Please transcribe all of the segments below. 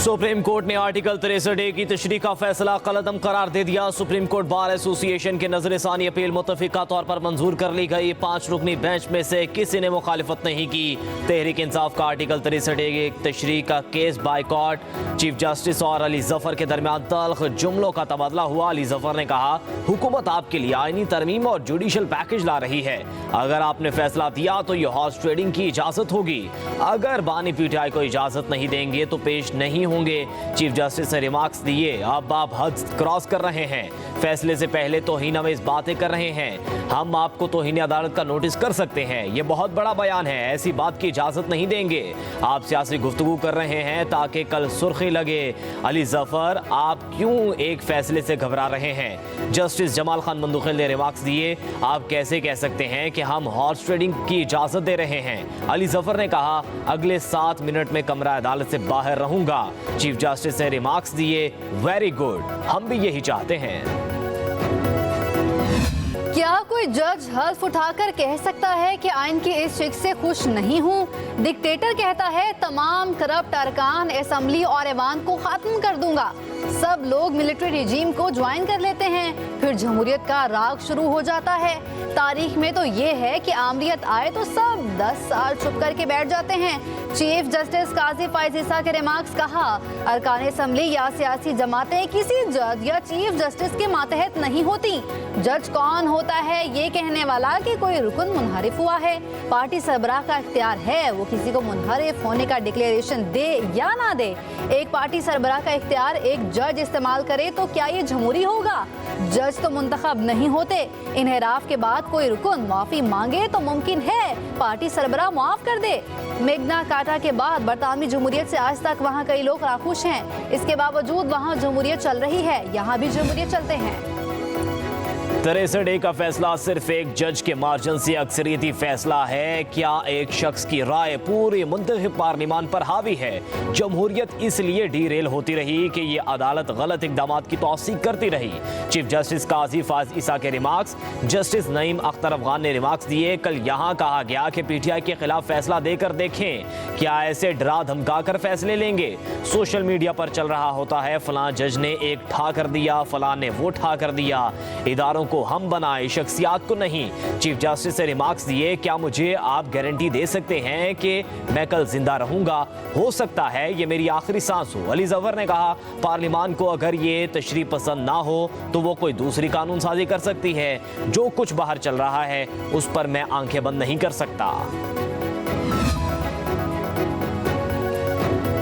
Supreme court ने article 63A की तशरीह का फैसला कलअदम करार दे दिया। सुप्रीम कोर्ट बार एसोसिएशन के नजरसानी अपील मुतफिका तौर पर मंजूर कर ली गई। 5 रुकनी बेंच में से किसी ने मुखालिफत नहीं की। तहरीक इंसाफ का आर्टिकल 63A की तशरीह का केस बाइकॉट। चीफ जस्टिस और अली जफर के दरमियान तल्ख जुमलों का तबादला हुआ। अली जफर ने कहा, हुकूमत आपके लिए आईनी तरमीम और जुडिशल पैकेज ला रही है। अगर आपने फैसला दिया तो यह हॉर्स ट्रेडिंग की इजाजत होगी। अगर बानी पीटीआई को इजाजत नहीं देंगे तो पेश नहीं होंगे। चीफ जस्टिस ने रिमार्क्स दिए, अब आप हद क्रॉस कर रहे हैं। फैसले से पहले तौहीन में इस बातें कर रहे हैं। हम आपको तौहीन अदालत का नोटिस कर सकते हैं। ये बहुत बड़ा बयान है, ऐसी बात की इजाजत नहीं देंगे। आप सियासी गुफ्तगू कर रहे हैं ताकि कल सुर्खी लगे। अली जफर, आप क्यों एक फैसले से घबरा रहे हैं? जस्टिस जमाल खान मंदुखिल ने रिमार्क्स दिए, आप कैसे कह सकते हैं कि हम हॉर्स ट्रेडिंग की इजाजत दे रहे हैं? अली जफर ने कहा, अगले 7 मिनट में कमरा अदालत से बाहर रहूंगा। चीफ जस्टिस ने रिमार्क्स दिए, वेरी गुड, हम भी यही चाहते हैं। क्या कोई जज हल्फ उठाकर कह सकता है कि आइन की इस शिक से खुश नहीं हूँ? डिक्टेटर कहता है तमाम करप्ट अरकान असेंबली और ऐवान को खत्म कर दूंगा। सब लोग मिलिट्री रिजीम को ज्वाइन कर लेते हैं, फिर जमहूरियत का राग शुरू हो जाता है। तारीख में तो ये है कि आमरीत आए तो सब 10 साल चुप करके बैठ जाते हैं। चीफ जस्टिस काजी फाइज ईसा के रिमार्क्स कहा, अरकान असेंबली या सियासी जमातें किसी जज या चीफ जस्टिस के मातहत नहीं होती। जज कौन होता है ये कहने वाला कि कोई रुकन मुनहरिफ हुआ है। पार्टी सरबराह का इख्तियार है वो किसी को मुनहरिफ होने का डिक्लेरेशन दे या ना दे। एक पार्टी सरबराह का इख्तियार एक जज इस्तेमाल करे तो क्या ये जमहूरी होगा? जज तो मुंतखब नहीं होते। इन्हिराफ के बाद कोई रुकन माफी मांगे तो मुमकिन है पार्टी सरबराह माफ कर दे। मेघना काटा के बाद बरतानवी जमहूरियत से आज तक वहाँ कई लोग नाखुश हैं। इसके बावजूद वहाँ जमहूरियत चल रही है, यहाँ भी जमहूरियत चलते हैं। 63A का फैसला सिर्फ एक जज के मार्जिन से अक्सरियती फैसला है। क्या एक शख्स की राय पूरी मुंतखब पार्लिमान पर हावी है? जमहूरियत इसलिए डीरेल होती रही कि ये अदालत गलत इकदाम की तौसीक करती रही। चीफ जस्टिस काजी फाज ईसा के रिमार्क्स। जस्टिस नईम अख्तर अफगान ने रिमार्क्स दिए, कल यहाँ कहा गया कि पीटीआई के खिलाफ फैसला देकर देखें, क्या ऐसे डरा धमका कर फैसले लेंगे? सोशल मीडिया पर चल रहा होता है, फलां जज ने एक ठा कर दिया, फलां ने वो ठा कर दिया। इदारों को हम बनाए, शख्सियात को नहीं। चीफ जस्टिस ने रिमार्क्स दिए, क्या मुझे आप गारंटी दे सकते हैं कि मैं कल जिंदा रहूंगा? हो सकता है ये मेरी आखिरी सांस हो। अली जफर ने कहा, पार्लियामान को अगर ये तशरीह पसंद ना हो तो वो कोई दूसरी कानून साजी कर सकती है। जो कुछ बाहर चल रहा है उस पर मैं आंखें बंद नहीं कर सकता।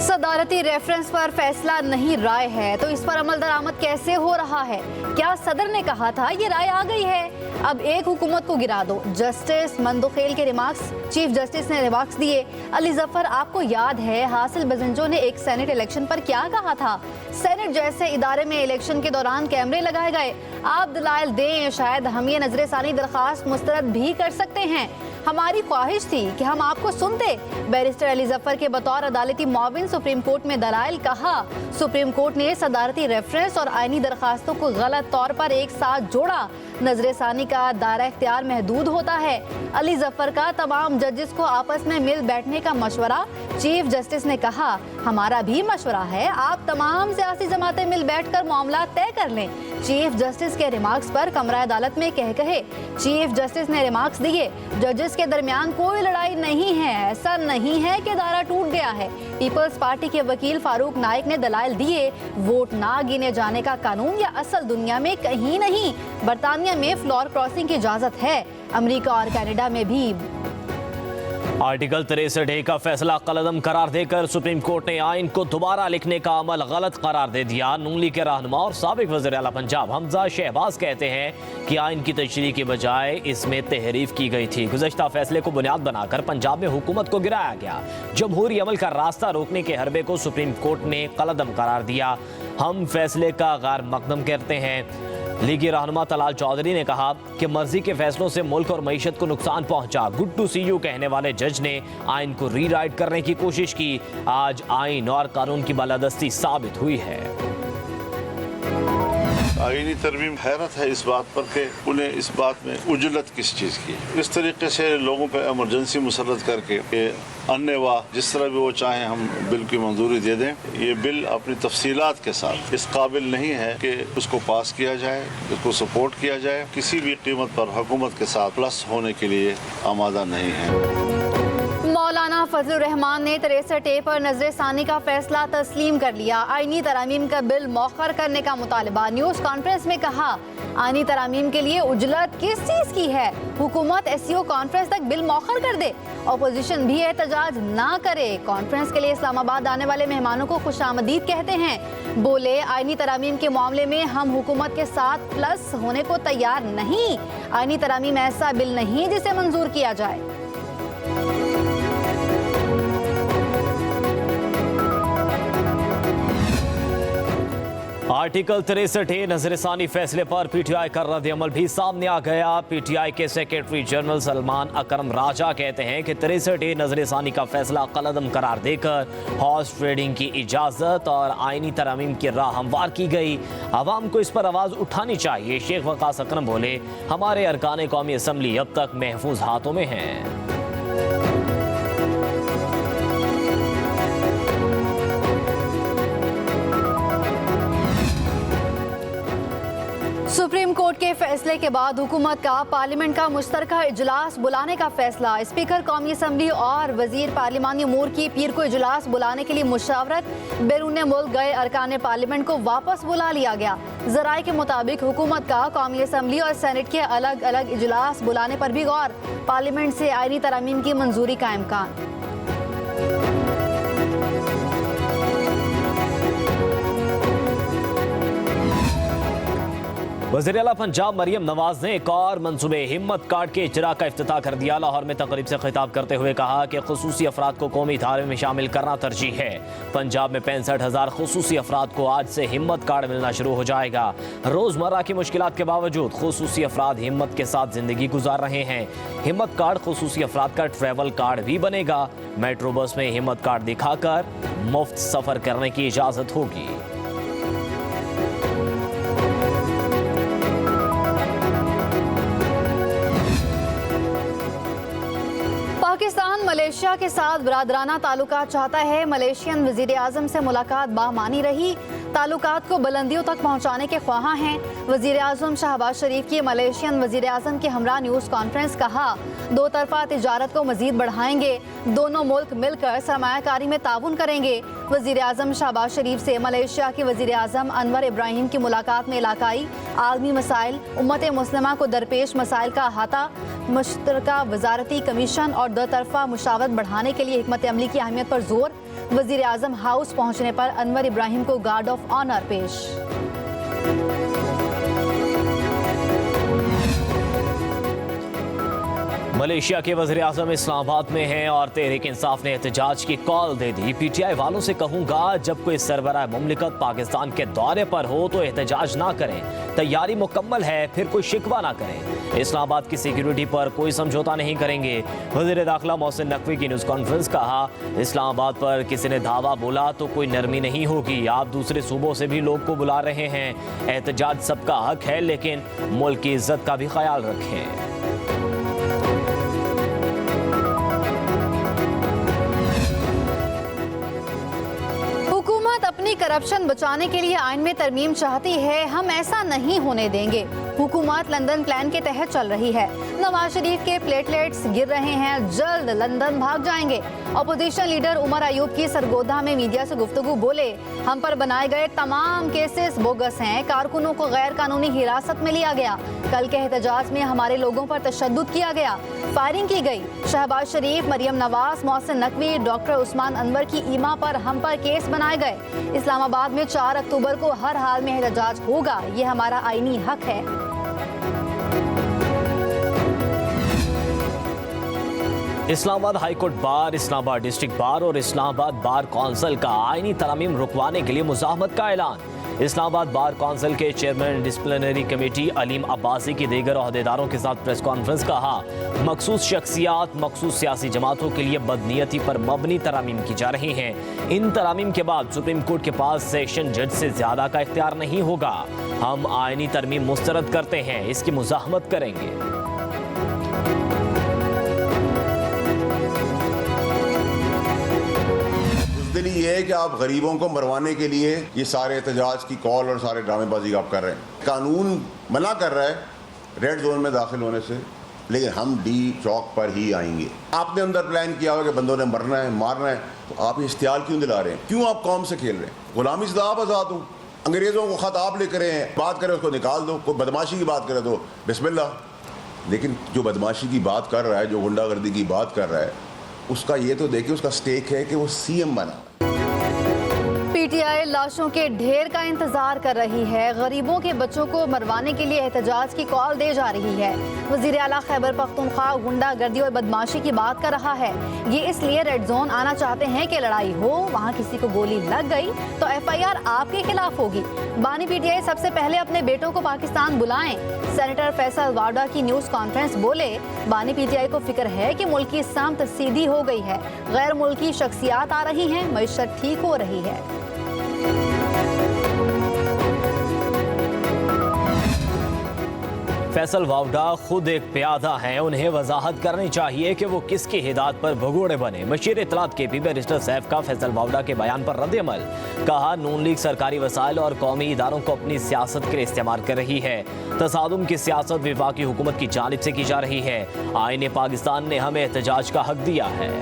सदारती रेफरेंस पर फैसला नहीं राय है तो इस पर अमल दरामद कैसे हो रहा है? क्या सदर ने कहा था ये राय आ गई है, अब एक हुकूमत को गिरा दो? जस्टिस मंदुखेल के रिमार्क्स। चीफ जस्टिस ने रिमार्क्स दिए, अली जफर, आपको याद है हासिल बजंजो ने एक सेनेट इलेक्शन पर क्या कहा था? सेनेट जैसे इदारे में इलेक्शन के दौरान कैमरे लगाए गए। आप दलाइल दें, शायद हम ये नजरसानी दरखास्त मुस्तरद भी कर सकते हैं। हमारी ख्वाहिश थी कि हम आपको सुनते। बैरिस्टर अली जफर के बतौर अदालती मुआविन सुप्रीम कोर्ट में दलाइल कहा, सुप्रीम कोर्ट ने सदारती रेफरेंस और आईनी दरखास्तों को गलत तौर पर एक साथ जोड़ा। नजरसानी का दायरा इख्तियार महदूद होता है। अली जफर का तमाम जजेस को आपस में मिल बैठने का मशवरा। चीफ जस्टिस ने कहा, हमारा भी मशवरा है, आप तमाम सियासी जमातें मिल बैठकर मामला तय कर लें। चीफ जस्टिस के रिमार्क्स पर कमरा अदालत में कहे। चीफ जस्टिस ने रिमार्क्स दिए, जजेस के दरमियान कोई लड़ाई नहीं है, ऐसा नहीं है कि दायरा टूट गया है। पीपल्स पार्टी के वकील फारूक नाइक ने दलाइल दिए, वोट ना गिने जाने का कानून या असल दुनिया में कहीं नहीं। बरतानिया में फ्लोर क्रॉसिंग की इजाजत है, अमेरिका और कनाडा में भी। आर्टिकल 63A का फैसला कलअदम करार देकर सुप्रीम कोर्ट ने आइन को दोबारा लिखने का अमल गलत करार दे दिया। नून लीग के रहनुमा और साबिक वज़ीर आला पंजाब हमजा शहबाज कहते हैं कि आइन की तशरीह की बजाय इसमें तहरीफ की गई थी। गुज़श्ता फैसले को बुनियाद बनाकर पंजाब में हुकूमत को गिराया गया। जमहूरी अमल का रास्ता रोकने के हरबे को सुप्रीम कोर्ट ने कलअदम करार दिया। हम फैसले का गैर मकदम करते हैं। लीगी रहनुमा तलाल चौधरी ने कहा कि मर्जी के फैसलों से मुल्क और मईशत को नुकसान पहुंचा। गुड टू सी यू कहने वाले जज ने आइन को रीराइट करने की कोशिश की। आज आइन और कानून की बालादस्ती साबित हुई है। आईनी तरमीम हैरत है इस बात पर कि उन्हें इस बात में उजलत किस चीज़ की। इस तरीके से लोगों पर एमरजेंसी मुसल्लत करके अन्यवा जिस तरह भी वो चाहें हम बिल की मंजूरी दे दें। ये बिल अपनी तफसीलात के साथ इस काबिल नहीं है कि उसको पास किया जाए, उसको सपोर्ट किया जाए। किसी भी कीमत पर हुकूमत के साथ प्लस होने के लिए आमादा नहीं है। मौलाना फजलुर रहमान ने 63A पर नजरसानी का फैसला तस्लीम कर लिया। आईनी तरामीम का बिल मौखर करने का मुतालबा। न्यूज़ कॉन्फ्रेंस में कहा, आईनी तरामीम के लिए उजलत किस चीज़ की है? हुकूमत SCO कॉन्फ्रेंस तक बिल मौखर कर दे, अपोजिशन भी एहतजाज ना करे। कॉन्फ्रेंस के लिए इस्लामाबाद आने वाले मेहमानों को खुशामदीद कहते हैं। बोले, आईनी तरामीम के मामले में हम हुकूमत के साथ प्लस होने को तैयार नहीं। आईनी तरामीम ऐसा बिल नहीं जिसे मंजूर किया जाए। आर्टिकल 63A नजरसानी फैसले पर PTI का रद्द-ए-अमल भी सामने आ गया। PTI के सेक्रेटरी जनरल सलमान अकरम राजा कहते हैं कि 63A नजरसानी का फैसला कलअदम करार देकर हॉर्स ट्रेडिंग की इजाज़त और आईनी तरमीम की राह हमवार की गई। आवाम को इस पर आवाज़ उठानी चाहिए। शेख वकास अकरम बोले, हमारे अरकान कौमी असम्बली अब तक महफूज हाथों में हैं। सुप्रीम कोर्ट के फैसले के बाद हुकूमत का पार्लियामेंट का मुश्तरका इजलास बुलाने का फैसला। स्पीकर कौमी असम्बली और वजीर पार्लिमानी अमूर की पीर को इजलास बुलाने के लिए मुशावरत। बैरून मुल्क गए अरकान पार्लियामेंट को वापस बुला लिया गया। जराए के मुताबिक हुकूमत का कौमी असम्बली और सेनेट के अलग अलग इजलास बुलाने पर भी गौर। पार्लियामेंट से आईनी तरामीम की मंजूरी का इम्कान। वज़ीर-ए-आला पंजाब मरियम नवाज ने एक और मंसूबे हिम्मत कार्ड के इजरा का इफ्तिताह कर दिया। लाहौर में तकरीब से खिताब करते हुए कहा कि खुसूसी अफराद को कौमी धारे में शामिल करना तरजीह है। पंजाब में 65,000 खुसूसी अफराद को आज से हिम्मत कार्ड मिलना शुरू हो जाएगा। रोज़मर्रा की मुश्किलात के बावजूद खुसूसी अफराद हिम्मत के साथ जिंदगी गुजार रहे हैं। हिम्मत कार्ड खुसूसी अफराद का ट्रैवल कार्ड भी बनेगा। मेट्रो बस में हिम्मत कार्ड दिखाकर मुफ्त सफर करने की इजाजत होगी। पाकिस्तान मलेशिया के साथ बरादराना ताल्लुकात चाहता है। मलेशियन वजीर आजम से मुलाकात बामानी रही। ताल्लुकात को बुलंदियों तक पहुंचाने के ख्वाहां हैं। वजीर आजम शहबाज शरीफ की मलेशियन वजीर आजम के हमरा न्यूज़ कॉन्फ्रेंस। कहा, दो तरफा तिजारत को मजीद बढ़ाएंगे। दोनों मुल्क मिलकर सरमायाकारी में ताउन करेंगे। वजीर आजम शहबाज शरीफ से मलेशिया के वजीर आजम अनवर इब्राहिम की मुलाकात में इलाकाई आलमी मसाइल, उम्मत मुस्लिमा को दरपेश मसाइल का अहाता, मुश्तरका वजारती कमीशन और दो तरफा मुशावरत बढ़ाने के लिए हिकमत अमली की अहमियत पर जोर। वजीर आजम हाउस पहुंचने पर अनवर इब्राहिम को गार्ड ऑफ ऑनर पेश। मलेशिया के वज़ीर आज़म इस्लामाबाद में हैं और तहरीक इंसाफ ने एहतजाज की कॉल दे दी। PTI वालों से कहूँगा, जब कोई सरबराह मुमलिकत पाकिस्तान के दौरे पर हो तो एहतजाज ना करें। तैयारी मुकम्मल है, फिर कोई शिकवा ना करें। इस्लामाबाद की सिक्योरिटी पर कोई समझौता नहीं करेंगे। वज़ीर दाखिला मोहसिन नकवी की न्यूज़ कॉन्फ्रेंस। कहा, इस्लामाबाद पर किसी ने धावा बोला तो कोई नरमी नहीं होगी। आप दूसरे सूबों से भी लोग को बुला रहे हैं। एहतजाज सबका हक है, लेकिन मुल्क की इज्जत का भी ख्याल रखें। अपनी करप्शन बचाने के लिए आइन में तरमीम चाहती है, हम ऐसा नहीं होने देंगे। हुकूमत लंदन प्लान के तहत चल रही है। नवाज शरीफ के प्लेटलेट्स गिर रहे हैं, जल्द लंदन भाग जाएंगे। अपोजिशन लीडर उमर अयूब की सरगोधा में मीडिया से गुफ्तगू। बोले, हम पर बनाए गए तमाम केसेस बोगस हैं। कारकुनों को गैर कानूनी हिरासत में लिया गया। कल के एहतजाज में हमारे लोगों पर तशद्दुद किया गया, फायरिंग की गई। शहबाज शरीफ, मरियम नवाज, मोहसिन नकवी, डॉक्टर उस्मान अनवर की ईमा पर हम पर केस बनाए गए। इस्लामाबाद में 4 अक्टूबर को हर हाल में एहतजाज होगा, ये हमारा आईनी हक है। Islamabad high court bar, Islamabad district bar और इस्लामाबाद बार कौंसिल का आईनी तरमीम रुकवाने के लिए मुज़ाहमत का ऐलान। इस्लामाबाद बार काउंसिल के chairman disciplinary committee Aleem Abbasi की दीगर अहदेदारों के साथ प्रेस कॉन्फ्रेंस कहा, मखसूस शख्सियात मखसूस सियासी जमातों के लिए बदनीयती पर मबनी तरामीम की जा रही हैं। इन तरामीम के बाद सुप्रीम कोर्ट के पास सेशन जज से ज्यादा का इख्तियार नहीं होगा। हम आईनी तरमीम मुस्तरद करते हैं, इसकी मुज़ाहमत करेंगे। ये है कि आप गरीबों को मरवाने के लिए ये सारे एहतजाज की कॉल और सारे ड्रामेबाजी आप कर रहे हैं। कानून मना कर रहा है रेड जोन में दाखिल होने से, लेकिन हम डी चौक पर ही आएंगे। आपने अंदर प्लान किया हुआ कि बंदों ने मरना है, मारना है, तो आप इश्तियाल क्यों दिला रहे हैं? क्यों आप कौम से खेल रहे हैं? गुलामी से आप आज़ाद हो। अंग्रेज़ों को ख़त आप लेकर हैं, बात करें उसको निकाल दो। कोई बदमाशी की बात करे तो बिस्मिल्लाह। लेकिन जो बदमाशी की बात कर रहा है, जो गुंडागर्दी की बात कर रहा है, उसका ये तो देखिए, उसका स्टेक है कि वो CM बना। पीटीआई लाशों के ढेर का इंतजार कर रही है। गरीबों के बच्चों को मरवाने के लिए एहतजाज की कॉल दे जा रही है। वज़ीर आला खैबर पख्तूनख्वा गुंडागर्दी और बदमाशी की बात कर रहा है। ये इसलिए रेड जोन आना चाहते हैं कि लड़ाई हो, वहाँ किसी को गोली लग गई तो FIR आपके खिलाफ होगी। बानी पीटीआई सबसे पहले अपने बेटों को पाकिस्तान बुलाएं। सेनेटर फैसल वाडा की न्यूज़ कॉन्फ्रेंस बोले, बानी पीटीआई को फिक्र है कि मुल्क की समत सीधी हो गई है, गैर मुल्की शख्सियात आ रही हैं, मईशत ठीक हो रही है। फैसल वावडा खुद एक प्यादा हैं, उन्हें वजाहत करनी चाहिए कि वो किसकी हिदायत पर भगोड़े बने। मशीर इत्तलात KP बैरिस्टर सैफ का फैसल वावडा के बयान पर रद्द-ए-अमल। कहा, नून लीग सरकारी वसाइल और कौमी इदारों को अपनी सियासत के लिए इस्तेमाल कर रही है। तसादुम की सियासत वफाकी हुकूमत की जानिब से की जा रही है। आईन पाकिस्तान ने हमें एहतजाज का हक दिया है।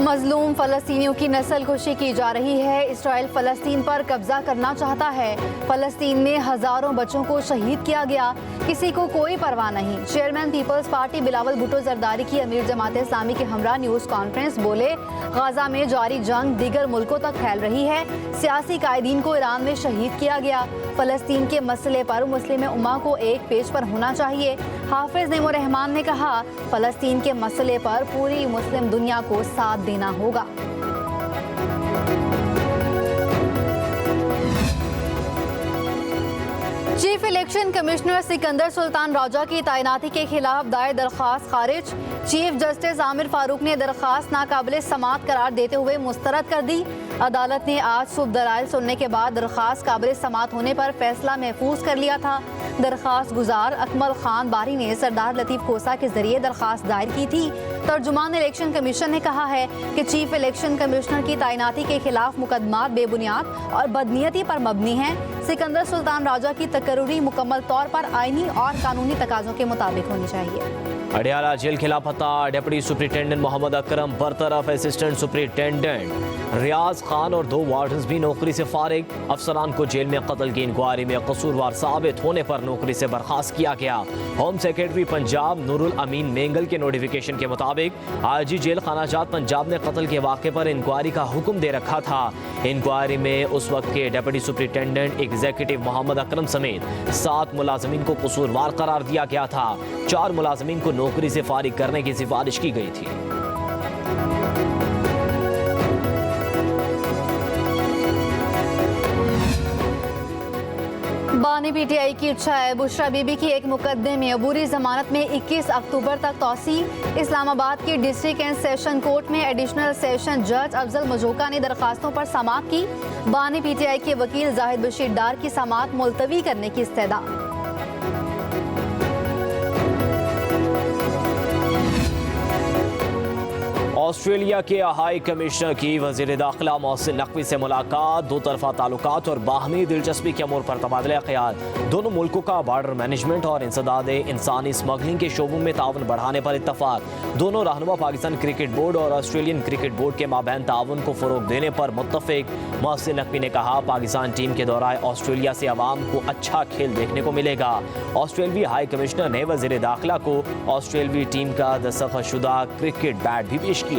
मजलूम फ़लस्तीनियों की नस्ल खुशी की जा रही है। इसराइल फ़लस्तीन पर कब्जा करना चाहता है। फ़लस्तीन में हज़ारों बच्चों को शहीद किया गया, किसी को कोई परवाह नहीं। चेयरमैन पीपल्स पार्टी बिलावल भुट्टो जरदारी की अमीर जमात इस्लामी के हमरा न्यूज़ कॉन्फ्रेंस बोले, गाजा में जारी जंग दीगर मुल्कों तक फैल रही है। सियासी कायदीन को ईरान में शहीद किया गया। फ़लस्तीन के मसले पर मुस्लिम उम्मा को एक पेज पर होना चाहिए। हाफिज नेमो रहमान ने कहा, फ़लस्तीन के मसले पर पूरी मुस्लिम दुनिया को साथ देना होगा। Chief election commissioner Sikandar Sultan Raja की तैनाती के खिलाफ दायर दरख्वास्त खारिज। चीफ जस्टिस आमिर फारूक ने दरख्वास्त नाकाबिले समाअत करार देते हुए मुस्तरद कर दी। अदालत ने आज सुबह दलाइल सुनने के बाद दरख्वास्त काबिले समाअत होने पर फैसला महफूज कर लिया था। दरख्वास्त गुजार अकमल खान बारी ने सरदार लतीफ़ खोसा के जरिए दरख्वास्त दायर की थी। तर्जुमान इलेक्शन कमीशन ने कहा है कि चीफ इलेक्शन कमिश्नर की तैनाती के खिलाफ मुकदमात बेबुनियाद और बदनीयती पर मबनी हैं। सिकंदर सुल्तान राजा की तकर्री मुकम्मल तौर पर आईनी और कानूनी तकाज़ों के मुताबिक होनी चाहिए। अडियाला जेल के लापता deputy superintendent Mohammad Akram बरतरफ। Assistant superintendent रियाज खान और 2 वार्डन्स भी नौकरी से फारिग। अफसरान को जेल में कत्ल की इंक्वायरी में कसूरवार साबित होने पर नौकरी से बर्खास्त किया गया। होम सेक्रेटरी पंजाब नूरुल अमीन मेंगल के नोटिफिकेशन के मुताबिक IG जेल खानाजात पंजाब ने कत्ल के वाक़े पर इंक्वायरी का हुक्म दे रखा था। इंक्वायरी में उस वक्त के deputy superintendent executive Mohammad Akram समेत 7 मुलाजमीन को कसूरवार करार दिया गया था। 4 मुलाजमीन को नौकरी से फारिग करने की सिफारिश की गई थी। बानी पीटीआई की इच्छा है बुशरा बीबी की एक मुकदमे में अबूरी जमानत में 21 अक्टूबर तक तौसी। इस्लामाबाद की डिस्ट्रिक्ट एंड सेशन कोर्ट में एडिशनल सेशन जज अफजल मजोका ने दरखास्तों पर समाअत की। बानी पीटीआई के वकील जाहिद बशीर डार की समाअत मुलतवी करने की इस्तदा। ऑस्ट्रेलिया के हाई कमिश्नर की वज़ीर दाखिला मोहसिन नकवी से मुलाकात। 2 तरफ़ा ताल्लुकात और बाहमी दिलचस्पी के अमूर पर तबादला ख्याल। दोनों मुल्कों का बॉर्डर मैनेजमेंट और इंसदाद इंसानी स्मगलिंग के शोबों में ताउन बढ़ाने पर इत्तफाक। दोनों रहनुमा पाकिस्तान क्रिकेट बोर्ड और ऑस्ट्रेलियन क्रिकेट बोर्ड के माबैन ताउन को फ़रोग देने पर मुत्तफ़िक। मोहसिन नकवी ने कहा, पाकिस्तान टीम के दौरान ऑस्ट्रेलिया से अवाम को अच्छा खेल देखने को मिलेगा। ऑस्ट्रेलवी हाई कमिश्नर ने वज़ीर दाखिला को ऑस्ट्रेलवी टीम का दस्तखतशुदा क्रिकेट बैट भी पेश किया।